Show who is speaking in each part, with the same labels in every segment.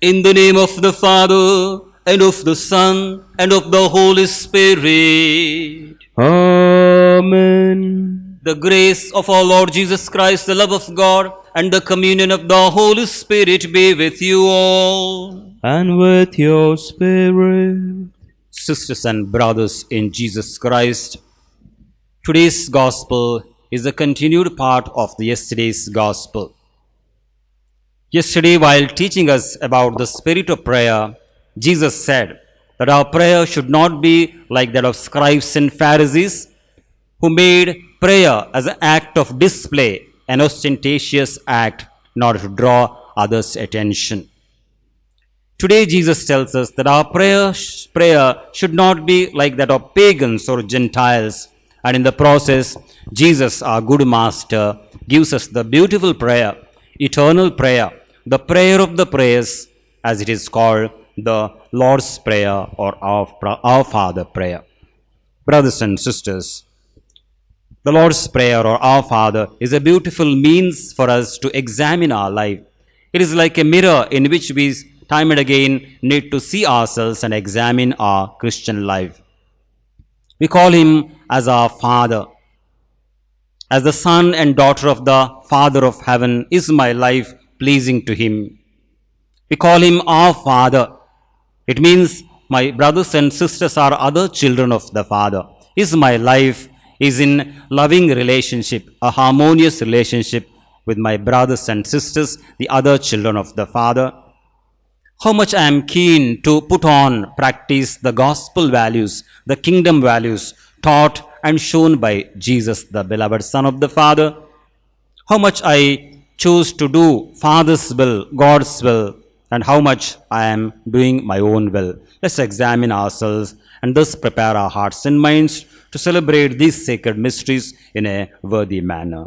Speaker 1: In the name of the Father, and of the Son, and of the Holy Spirit.
Speaker 2: Amen.
Speaker 1: The grace of our Lord Jesus Christ, the love of God, and the communion of the Holy Spirit be with you all.
Speaker 2: And with your spirit.
Speaker 1: Sisters and brothers in Jesus Christ, today's Gospel is a continued part of the yesterday's Gospel. Yesterday, while teaching us about the spirit of prayer, Jesus said that our prayer should not be like that of scribes and Pharisees, who made prayer as an act of display, an ostentatious act in order to draw others' attention. Today, Jesus tells us that our prayer should not be like that of pagans or Gentiles, and in the process, Jesus, our good master, gives us the beautiful prayer, eternal prayer, the prayer of the prayers, as it is called, the Lord's Prayer or our Father prayer. Brothers and sisters, the Lord's Prayer or Our Father is a beautiful means for us to examine our life. It is like a mirror in which we time and again need to see ourselves and examine our Christian life. We call Him as our Father. As the son and daughter of the Father of heaven, is my life pleasing to Him? We call Him our Father. It means my brothers and sisters are other children of the Father. Is my life is in loving relationship, a harmonious relationship with my brothers and sisters, the other children of the Father? How much I am keen to put on practice the gospel values, the kingdom values taught and shown by Jesus, the beloved Son of the Father. How much I choose to do Father's will, God's will, and how much I am doing my own will. Let's examine ourselves and thus prepare our hearts and minds to celebrate these sacred mysteries in a worthy manner.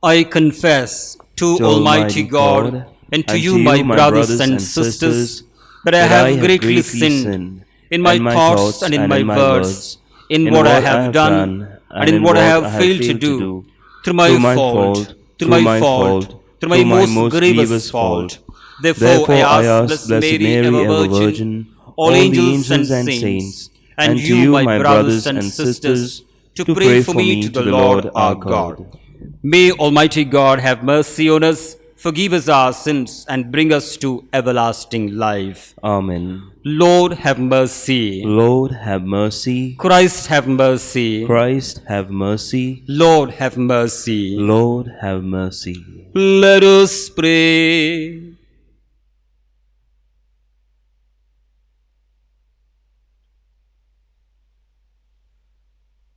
Speaker 1: I confess to Almighty God and to you, my brothers and sisters, that I have greatly sinned in my thoughts and in my words, in what I have done and in what I have failed to do, through my fault, through my most grievous fault. Therefore I ask Blessed Mary, ever Virgin, all angels and saints, and you, my brothers and sisters, to pray for me to the Lord our God. May Almighty God have mercy on us, forgive us our sins, and bring us to everlasting life.
Speaker 2: Amen.
Speaker 1: Lord, have mercy.
Speaker 2: Lord, have mercy.
Speaker 1: Christ, have mercy.
Speaker 2: Christ, have mercy.
Speaker 1: Lord, have mercy.
Speaker 2: Lord, have mercy.
Speaker 1: Let us pray.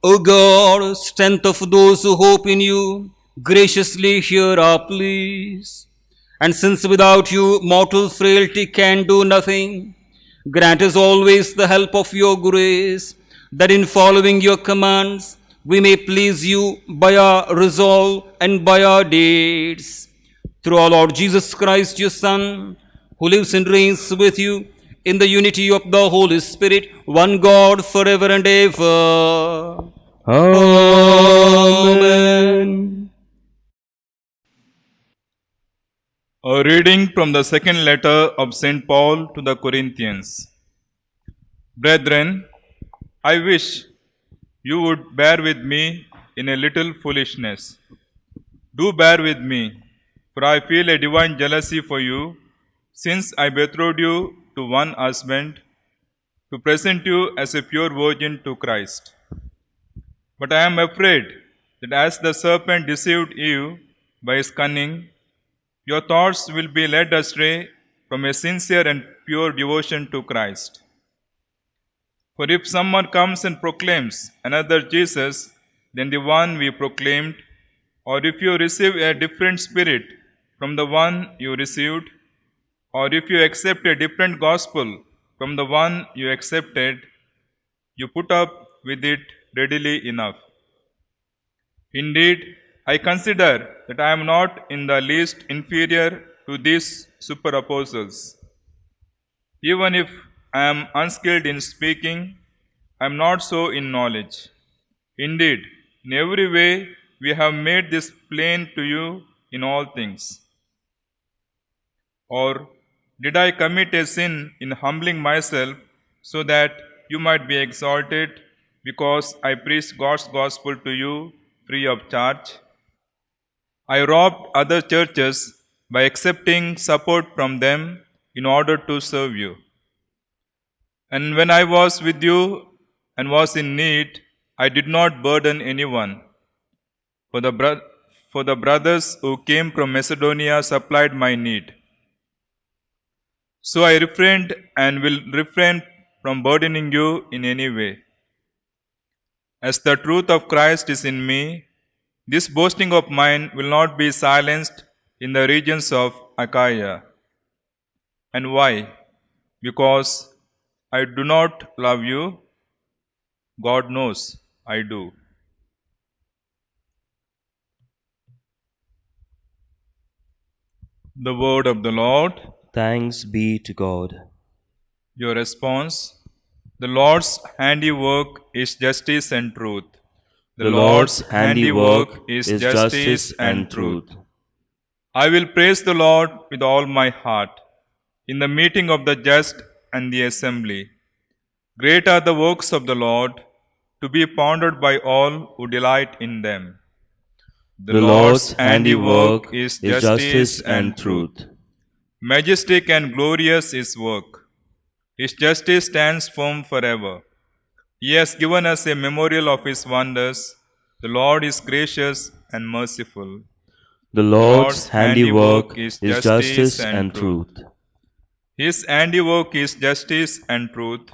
Speaker 1: O God, strength of those who hope in you, graciously hear our pleas. And since without you mortal frailty can do nothing, grant us always the help of your grace, that in following your commands we may please you by our resolve and by our deeds. Through our Lord Jesus Christ, your Son, who lives and reigns with you in the unity of the Holy Spirit, one God, forever and ever.
Speaker 2: Amen.
Speaker 3: A reading from the second letter of St. Paul to the Corinthians. Brethren, I wish you would bear with me in a little foolishness. Do bear with me, for I feel a divine jealousy for you, since I betrothed you to one husband, to present you as a pure virgin to Christ. But I am afraid that as the serpent deceived Eve by his cunning, your thoughts will be led astray from a sincere and pure devotion to Christ. For if someone comes and proclaims another Jesus than the one we proclaimed, or if you receive a different spirit from the one you received, or if you accept a different gospel from the one you accepted, you put up with it readily enough. Indeed, I consider that I am not in the least inferior to these super apostles. Even if I am unskilled in speaking, I am not so in knowledge. Indeed, in every way we have made this plain to you in all things. Or did I commit a sin in humbling myself so that you might be exalted because I preached God's gospel to you free of charge? I robbed other churches by accepting support from them in order to serve you. And when I was with you and was in need, I did not burden anyone. For the brothers who came from Macedonia supplied my need. So I refrained and will refrain from burdening you in any way. As the truth of Christ is in me, this boasting of mine will not be silenced in the regions of Achaia. And why? Because I do not love you? God knows I do. The word of the Lord.
Speaker 2: Thanks be to God.
Speaker 3: Your response. The Lord's handiwork is justice and truth.
Speaker 2: The Lord's handiwork is justice and truth.
Speaker 3: I will praise the Lord with all my heart in the meeting of the just and the assembly. Great are the works of the Lord, to be pondered by all who delight in them.
Speaker 2: The Lord's handiwork is justice and truth.
Speaker 3: Majestic and glorious His work. His justice stands firm forever. He has given us a memorial of His wonders. The Lord is gracious and merciful.
Speaker 2: The Lord's handiwork is justice and truth.
Speaker 3: His handiwork is justice and truth.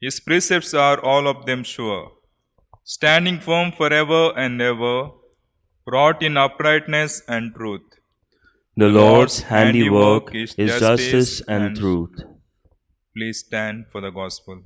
Speaker 3: His precepts are all of them sure, standing firm forever and ever, wrought in uprightness and truth.
Speaker 2: The Lord's handiwork is justice and truth.
Speaker 3: Please stand for the gospel.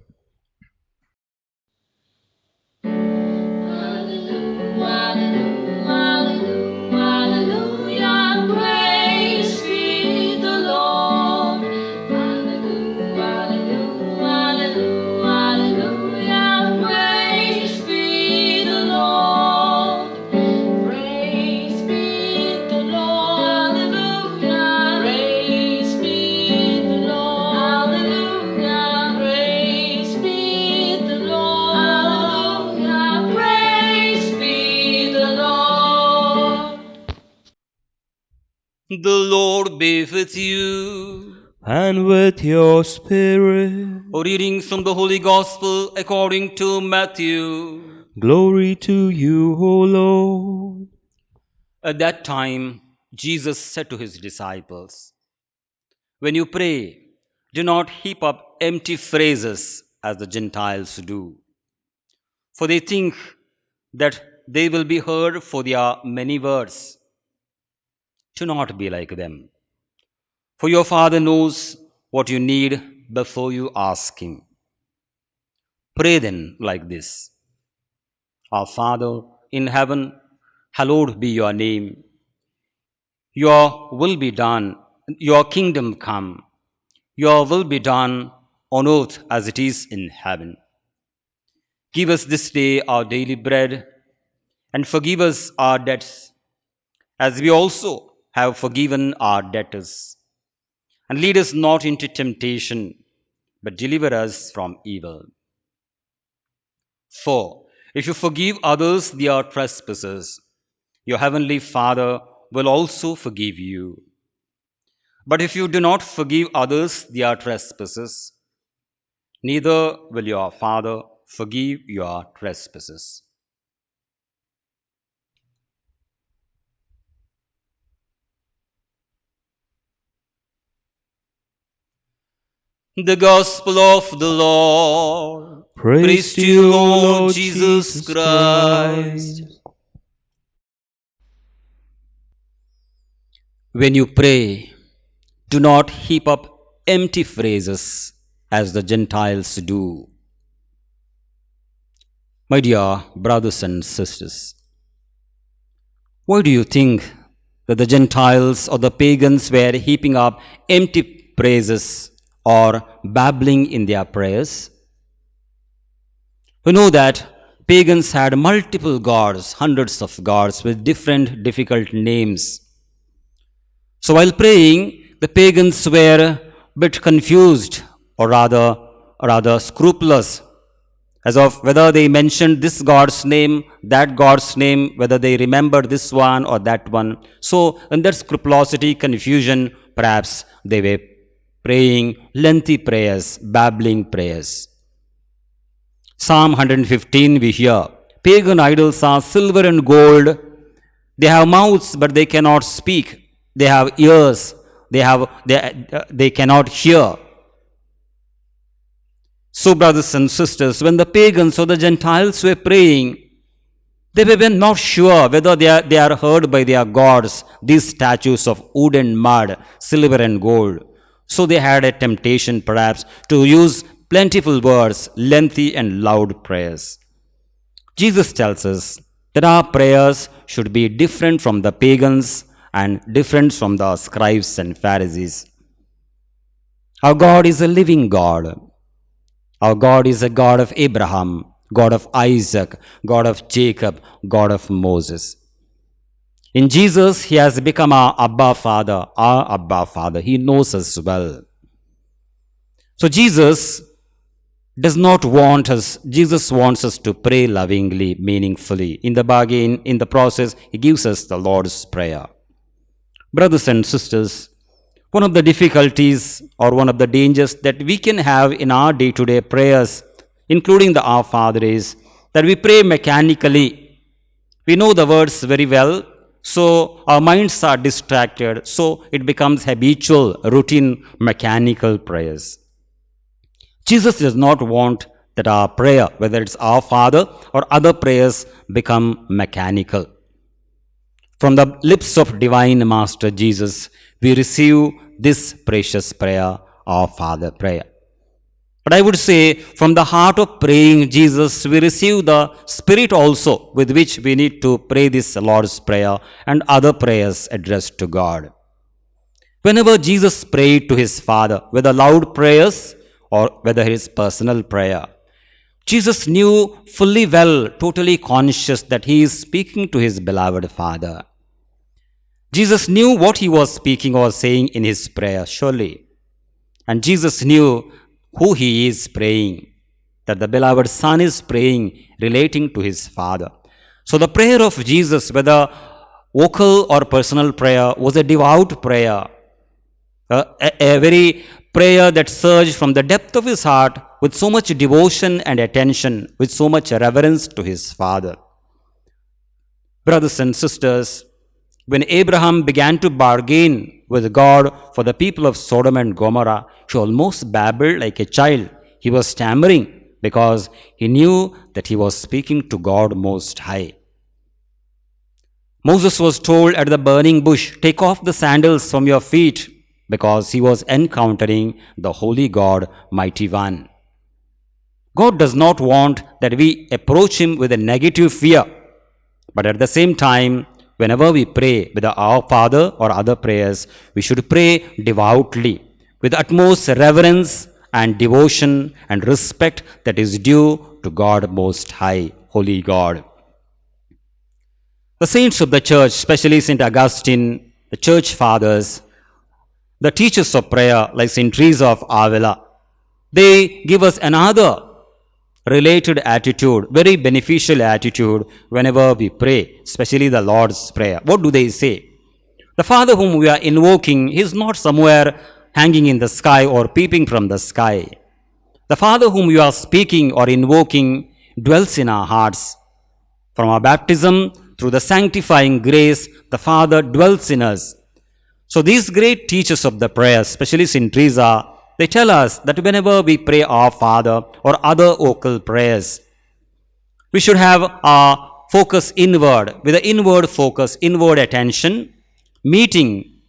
Speaker 1: The Lord be with you.
Speaker 2: And with your spirit.
Speaker 1: A reading from the Holy Gospel according to Matthew.
Speaker 2: Glory to you, O Lord.
Speaker 1: At that time, Jesus said to his disciples, "When you pray, do not heap up empty phrases as the Gentiles do, for they think that they will be heard for their many words. Do not be like them, for your Father knows what you need before you ask Him. Pray then like this: Our Father in heaven, hallowed be your name. Your will be done, your kingdom come. Your will be done on earth as it is in heaven. Give us this day our daily bread, and forgive us our debts, as we also have forgiven our debtors. And lead us not into temptation, but deliver us from evil. For if you forgive others their trespasses, your heavenly Father will also forgive you. But if you do not forgive others their trespasses, neither will your Father forgive your trespasses." The Gospel of the Lord.
Speaker 2: Praise
Speaker 1: to you, Lord Jesus Christ. When you pray, do not heap up empty phrases as the Gentiles do. My dear brothers and sisters, why do you think that the Gentiles or the pagans were heaping up empty phrases or babbling in their prayers? We know that pagans had multiple gods, hundreds of gods with different difficult names. So while praying, the pagans were a bit confused or rather scrupulous as of whether they mentioned this God's name, that God's name, whether they remembered this one or that one. So in that scrupulosity, confusion, perhaps they were praying lengthy prayers, babbling prayers. Psalm 115 we hear, pagan idols are silver and gold. They have mouths but they cannot speak. They have ears, they cannot hear. So, brothers and sisters, when the pagans or the Gentiles were praying, they were not sure whether they are heard by their gods, these statues of wood and mud, silver and gold. So they had a temptation perhaps to use plentiful words, lengthy and loud prayers. Jesus tells us that our prayers should be different from the pagans and different from the scribes and Pharisees. Our God is a living God. Our God is a God of Abraham, God of Isaac, God of Jacob, God of Moses. In Jesus, He has become our Abba Father. He knows us well. So Jesus wants us to pray lovingly, meaningfully. In the process, He gives us the Lord's Prayer. Brothers and sisters, one of the difficulties or one of the dangers that we can have in our day-to-day prayers, including the Our Father, is that we pray mechanically. We know the words very well, so our minds are distracted, so it becomes habitual, routine, mechanical prayers. Jesus does not want that our prayer, whether it's Our Father or other prayers, become mechanical. From the lips of Divine Master Jesus, we receive this precious prayer, Our Father prayer. But I would say, from the heart of praying Jesus, we receive the Spirit also with which we need to pray this Lord's Prayer and other prayers addressed to God. Whenever Jesus prayed to His Father, whether loud prayers or whether His personal prayer, Jesus knew fully well, totally conscious that He is speaking to His beloved Father. Jesus knew what He was speaking or saying in His prayer, surely. And Jesus knew who He is praying, that the beloved Son is praying, relating to His Father. So the prayer of Jesus, whether vocal or personal prayer, was a devout prayer, a very prayer that surged from the depth of His heart with so much devotion and attention, with so much reverence to His Father. Brothers and sisters, when Abraham began to bargain with God for the people of Sodom and Gomorrah, he almost babbled like a child. He was stammering because he knew that he was speaking to God Most High. Moses was told at the burning bush, "Take off the sandals from your feet," because he was encountering the Holy God, Mighty One. God does not want that we approach Him with a negative fear, but at the same time, whenever we pray with Our Father or other prayers, we should pray devoutly, with utmost reverence and devotion and respect that is due to God Most High, Holy God. The saints of the church, especially St. Augustine, the church fathers, the teachers of prayer like St. Teresa of Avila, they give us another related attitude, very beneficial attitude whenever we pray, especially the Lord's Prayer. What do they say? The Father whom we are invoking, He is not somewhere hanging in the sky or peeping from the sky. The Father whom you are speaking or invoking dwells in our hearts. From our baptism through the sanctifying grace, the Father dwells in us. So these great teachers of the prayer, especially St. Teresa, they tell us that whenever we pray Our Father or other vocal prayers, we should have our focus inward, with the inward focus, inward attention, meeting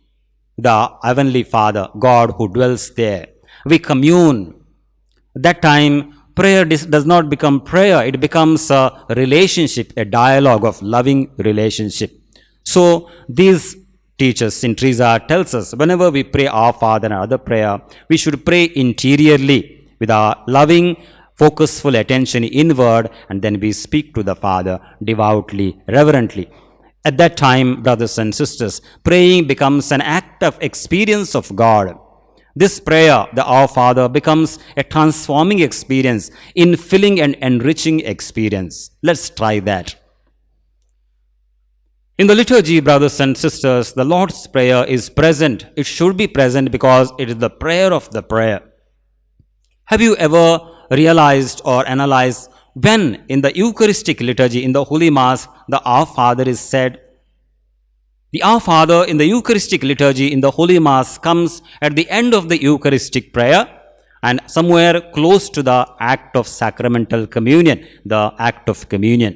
Speaker 1: the Heavenly Father, God who dwells there. We commune. At that time, prayer does not become prayer, it becomes a relationship, a dialogue of loving relationship. So these teaches, in Teresa tells us, whenever we pray our Father and other prayer, we should pray interiorly with our loving, focusful attention inward, and then we speak to the Father devoutly, reverently. At that time, brothers and sisters, praying becomes an act of experience of God. This prayer, the Our Father, becomes a transforming experience, infilling and enriching experience. Let's try that. In the liturgy, brothers and sisters, the Lord's Prayer is present. It should be present because it is the prayer of the prayer. Have you ever realized or analyzed when in the Eucharistic liturgy, in the Holy Mass, the Our Father is said? The Our Father in the Eucharistic liturgy, in the Holy Mass, comes at the end of the Eucharistic prayer and somewhere close to the act of sacramental communion, the act of communion.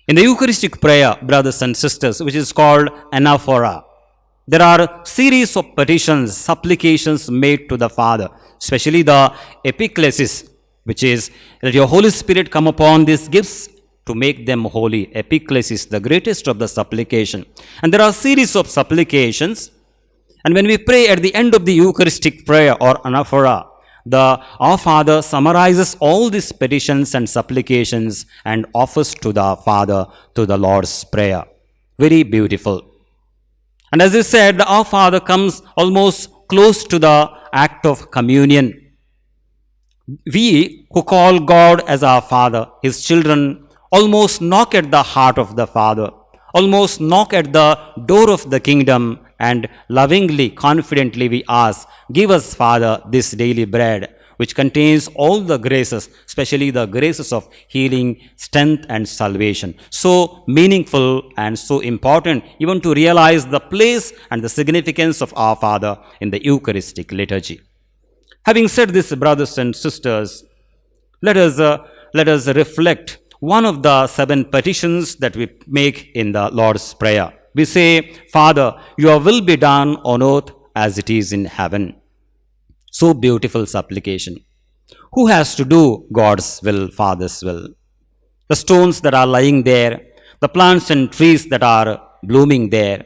Speaker 1: In the Eucharistic prayer, brothers and sisters, which is called anaphora, there are series of petitions, supplications made to the Father, especially the epiclesis, which is, let your Holy Spirit come upon these gifts to make them holy. Epiclesis, the greatest of the supplication. And there are series of supplications. And when we pray at the end of the Eucharistic prayer or anaphora, the Our Father summarizes all these petitions and supplications and offers to the Father to the Lord's Prayer. Very beautiful. And as I said, the Our Father comes almost close to the act of communion. We who call God as our Father, His children, almost knock at the heart of the Father, almost knock at the door of the kingdom, and lovingly, confidently we ask, give us, Father, this daily bread, which contains all the graces, especially the graces of healing, strength, and salvation. So meaningful and so important even to realize the place and the significance of our Father in the Eucharistic liturgy. Having said this, brothers and sisters, let us reflect one of the 7 petitions that we make in the Lord's Prayer. We say, Father, your will be done on earth as it is in heaven. So beautiful supplication. Who has to do God's will, Father's will? The stones that are lying there, the plants and trees that are blooming there,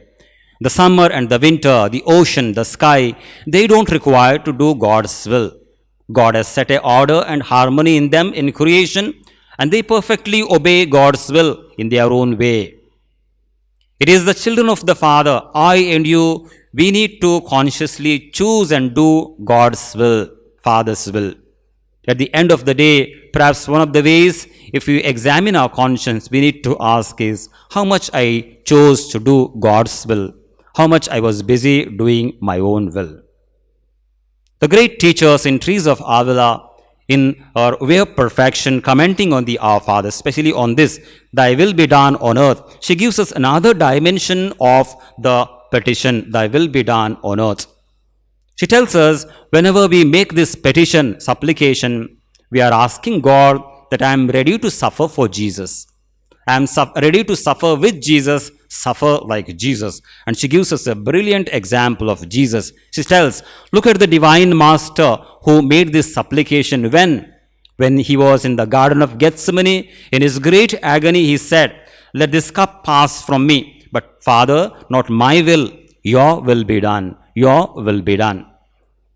Speaker 1: the summer and the winter, the ocean, the sky, they don't require to do God's will. God has set an order and harmony in them in creation, and they perfectly obey God's will in their own way. It is the children of the Father, I and you, we need to consciously choose and do God's will, Father's will. At the end of the day, perhaps one of the ways, if we examine our conscience, we need to ask is, how much I chose to do God's will, how much I was busy doing my own will. The great teachers in Teresa of Avila, in her Way of Perfection, commenting on the Our Father, especially on this, Thy will be done on earth, she gives us another dimension of the petition, Thy will be done on earth. She tells us, whenever we make this petition, supplication, we are asking God that I am ready to suffer for Jesus. I am ready to suffer with Jesus, suffer like Jesus. And she gives us a brilliant example of Jesus. She tells, look at the divine master who made this supplication when he was in the Garden of Gethsemane. In his great agony, he said, let this cup pass from me. But Father, not my will, your will be done. Your will be done.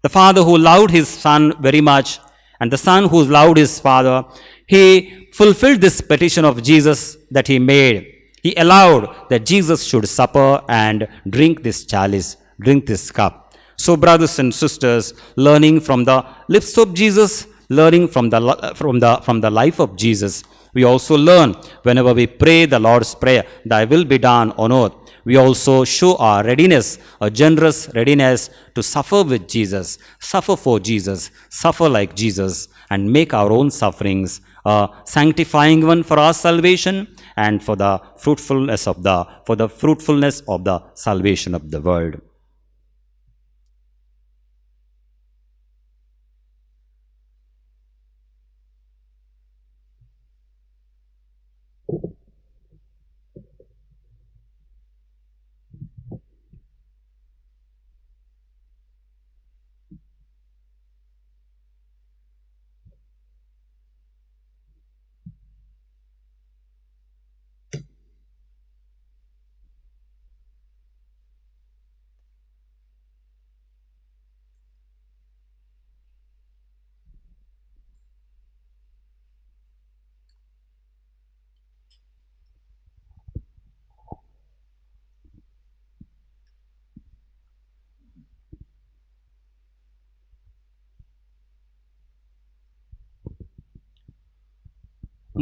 Speaker 1: The Father who loved his Son very much, and the Son who loved his Father, he fulfilled this petition of Jesus that he made. He allowed that Jesus should suffer and drink this chalice, drink this cup. So, brothers and sisters, learning from the lips of Jesus, learning from the life of Jesus, we also learn whenever we pray the Lord's Prayer, Thy will be done on earth. We also show our readiness, a generous readiness to suffer with Jesus, suffer for Jesus, suffer like Jesus, and make our own sufferings a sanctifying one for our salvation and for the fruitfulness of the salvation of the world.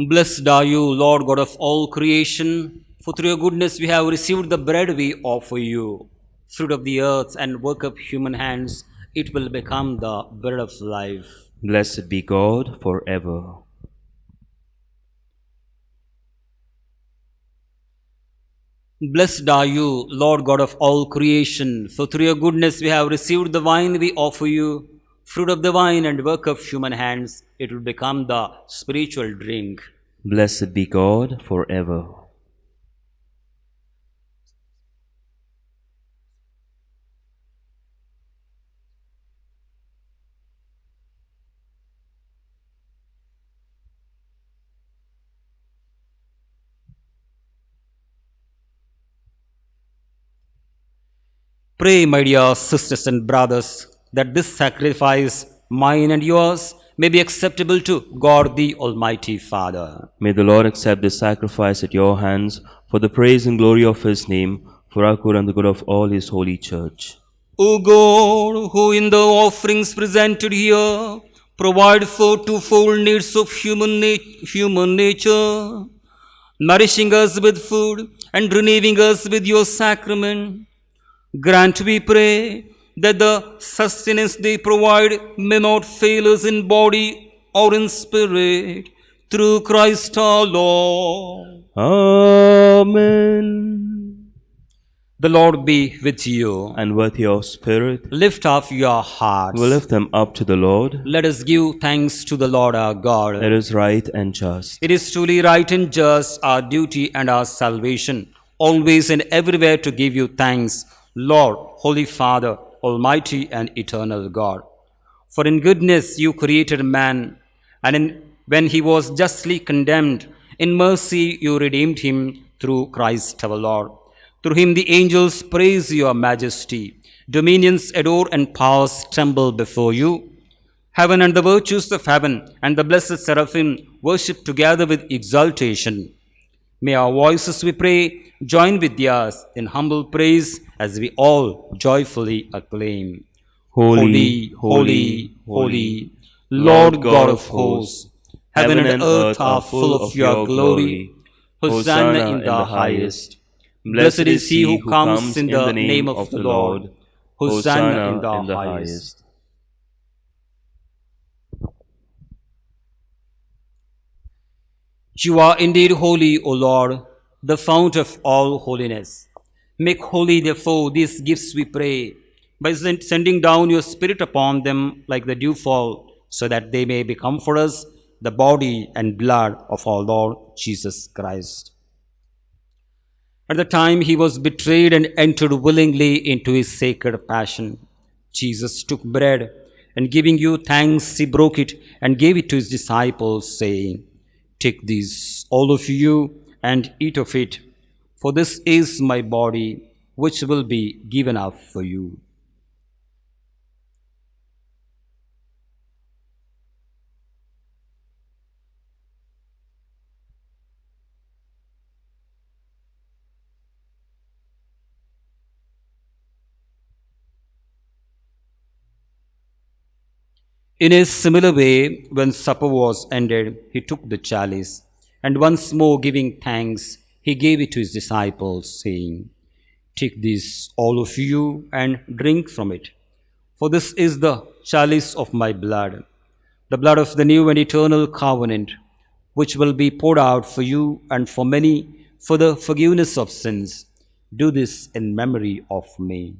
Speaker 1: Blessed are you, Lord God of all creation, for through your goodness we have received the bread we offer you. Fruit of the earth and work of human hands, it will become the bread of life.
Speaker 2: Blessed be God forever.
Speaker 1: Blessed are you, Lord God of all creation, for through your goodness we have received the wine we offer you. Fruit of the vine and work of human hands, it will become the spiritual drink.
Speaker 2: Blessed be God forever.
Speaker 1: Pray, my dear sisters and brothers, that this sacrifice, mine and yours, may be acceptable to God the Almighty Father.
Speaker 2: May the Lord accept this sacrifice at your hands for the praise and glory of his name, for our good and the good of all his holy church.
Speaker 1: O God, who in the offerings presented here provide for twofold needs of human nature, nourishing us with food and renewing us with your sacrament, grant, we pray, that the sustenance they provide may not fail us in body or in spirit, through Christ our Lord.
Speaker 2: Amen.
Speaker 1: The Lord be with you.
Speaker 2: And with your spirit,
Speaker 1: Lift up your hearts.
Speaker 2: we lift them up to the Lord.
Speaker 1: Let us give thanks to the Lord our God.
Speaker 2: It is right and just.
Speaker 1: It is truly right and just, our duty and our salvation, always and everywhere to give you thanks, Lord, Holy Father, Almighty and eternal God. For in goodness you created man, and when he was justly condemned, in mercy you redeemed him through Christ our Lord. Through him the angels praise your majesty, dominions adore and powers tremble before you. Heaven and the virtues of heaven and the blessed seraphim worship together with exultation. May our voices, we pray, join with theirs in humble praise as we all joyfully acclaim.
Speaker 2: Holy,
Speaker 1: holy, holy, Lord God of hosts, heaven and earth are full of your glory. Hosanna in the highest. Blessed is he who comes in the name of the Lord. Hosanna in the highest. You are indeed holy, O Lord, the fount of all holiness. Make holy, therefore, these gifts, we pray, by sending down your Spirit upon them like the dewfall, so that they may become for us the body and blood of our Lord Jesus Christ. At the time he was betrayed and entered willingly into his sacred passion, Jesus took bread, and giving you thanks, he broke it and gave it to his disciples, saying, "Take this, all of you, and eat of it, for this is my body, which will be given up for you." In a similar way, when supper was ended, he took the chalice, and once more giving thanks, he gave it to his disciples, saying, "Take this, all of you, and drink from it. For this is the chalice of my blood, the blood of the new and eternal covenant, which will be poured out for you and for many for the forgiveness of sins. Do this in memory of me."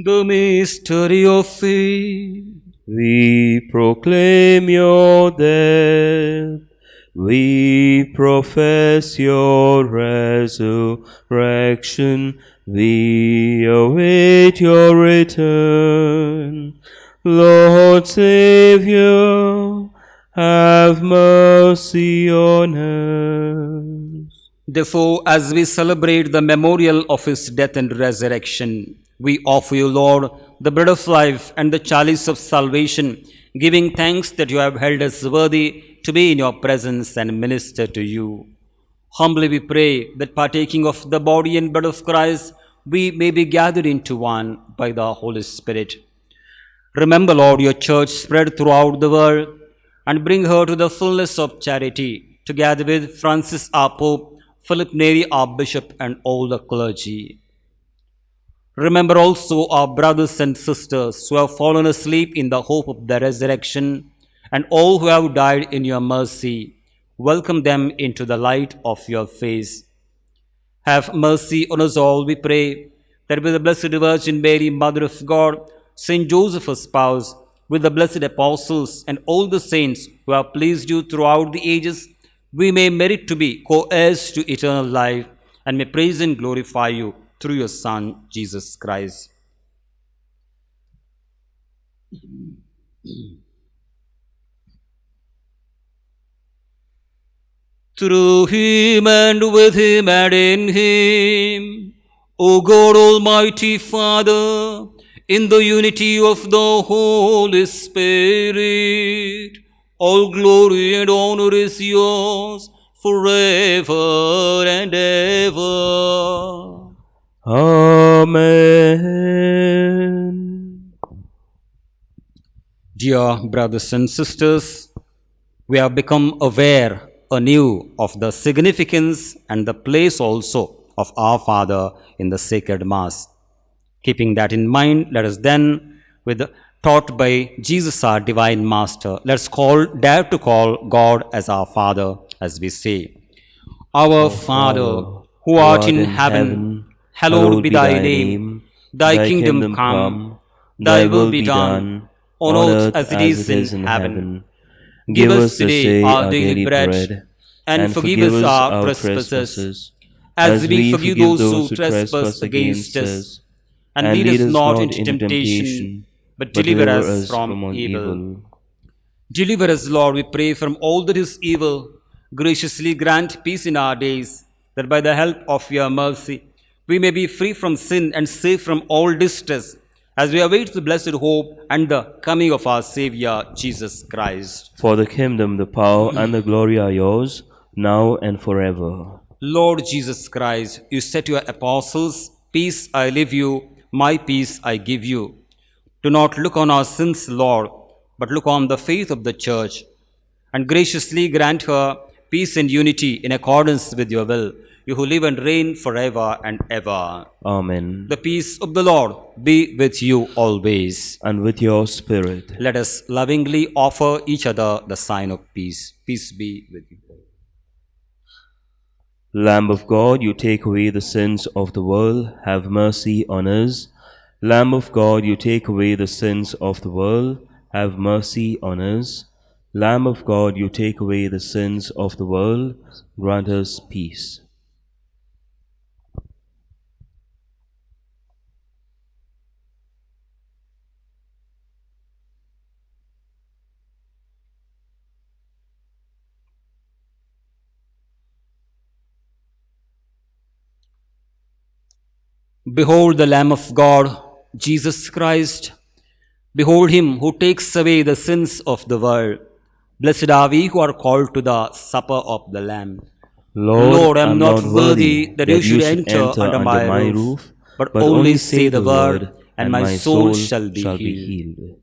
Speaker 1: The mystery of faith.
Speaker 2: We proclaim your death. We profess your resurrection. We await your return. Lord Savior, have mercy on us.
Speaker 1: Therefore, as we celebrate the memorial of his death and resurrection, we offer you, Lord, the bread of life and the chalice of salvation, giving thanks that you have held us worthy to be in your presence and minister to you. Humbly we pray that partaking of the body and blood of Christ, we may be gathered into one by the Holy Spirit. Remember, Lord, your church spread throughout the world and bring her to the fullness of charity, together with Francis our Pope, Philip Neri our Bishop, and all the clergy. Remember also our brothers and sisters who have fallen asleep in the hope of the resurrection, and all who have died in your mercy. Welcome them into the light of your face. Have mercy on us all, we pray, that with the Blessed Virgin Mary, Mother of God, Saint Joseph, her spouse, with the blessed apostles and all the saints who have pleased you throughout the ages, we may merit to be co-heirs to eternal life and may praise and glorify you through your Son, Jesus Christ. Through him and with him and in him, O God Almighty Father, in the unity of the Holy Spirit, all glory and honor is yours forever and ever.
Speaker 2: Amen.
Speaker 1: Dear brothers and sisters, we have become aware anew of the significance and the place also of our Father in the sacred Mass. Keeping that in mind, let us then, taught by Jesus our divine Master, let's dare to call God as our Father, as we say, Our Father, who art in heaven, hallowed be thy name. Thy kingdom come, thy will be done, on earth as it is in heaven. Give us today our daily bread, and forgive us our trespasses, as we forgive those who trespass against us. And lead us not into temptation, but deliver us from evil. Deliver us, Lord, we pray, from all that is evil. Graciously grant peace in our days, that by the help of your mercy, we may be free from sin and safe from all distress, as we await the blessed hope and the coming of our Saviour, Jesus Christ.
Speaker 2: For the kingdom, the power, and the glory are yours, now and forever.
Speaker 1: Lord Jesus Christ, you said to your apostles, Peace I leave you, my peace I give you. Do not look on our sins, Lord, but look on the faith of the Church, and graciously grant her peace and unity in accordance with your will, you who live and reign forever and ever.
Speaker 2: Amen.
Speaker 1: The peace of the Lord be with you always.
Speaker 2: And with your spirit.
Speaker 1: Let us lovingly offer each other the sign of peace. Peace be with you.
Speaker 2: Lamb of God, you take away the sins of the world, have mercy on us. Lamb of God, you take away the sins of the world, have mercy on us. Lamb of God, you take away the sins of the world, grant us peace.
Speaker 1: Behold the Lamb of God, Jesus Christ. Behold him who takes away the sins of the world. Blessed are we who are called to the supper of the Lamb. Lord, I am not worthy that you should enter under my roof, but only say the word, and my soul shall be healed.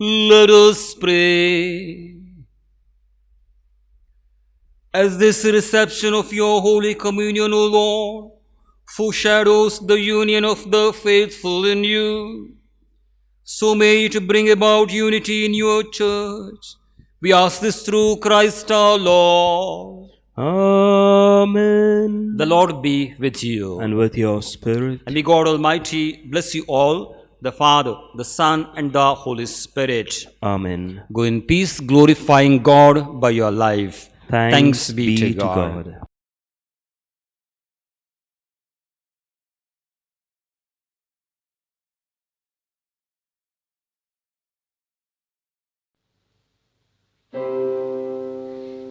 Speaker 1: Let us pray. As this reception of your Holy Communion, O Lord, foreshadows the union of the faithful in you, so may it bring about unity in your church. We ask this through Christ our Lord.
Speaker 2: Amen.
Speaker 1: The Lord be with you.
Speaker 2: And with your spirit.
Speaker 1: And may God Almighty bless you all, the Father, the Son, and the Holy Spirit.
Speaker 2: Amen.
Speaker 1: Go in peace, glorifying God by your life.
Speaker 2: Thanks be to God.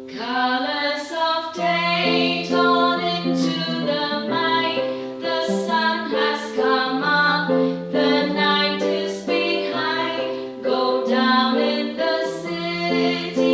Speaker 4: Colors of day torn into the night. The sun has come up, the night is behind. Go down in the city.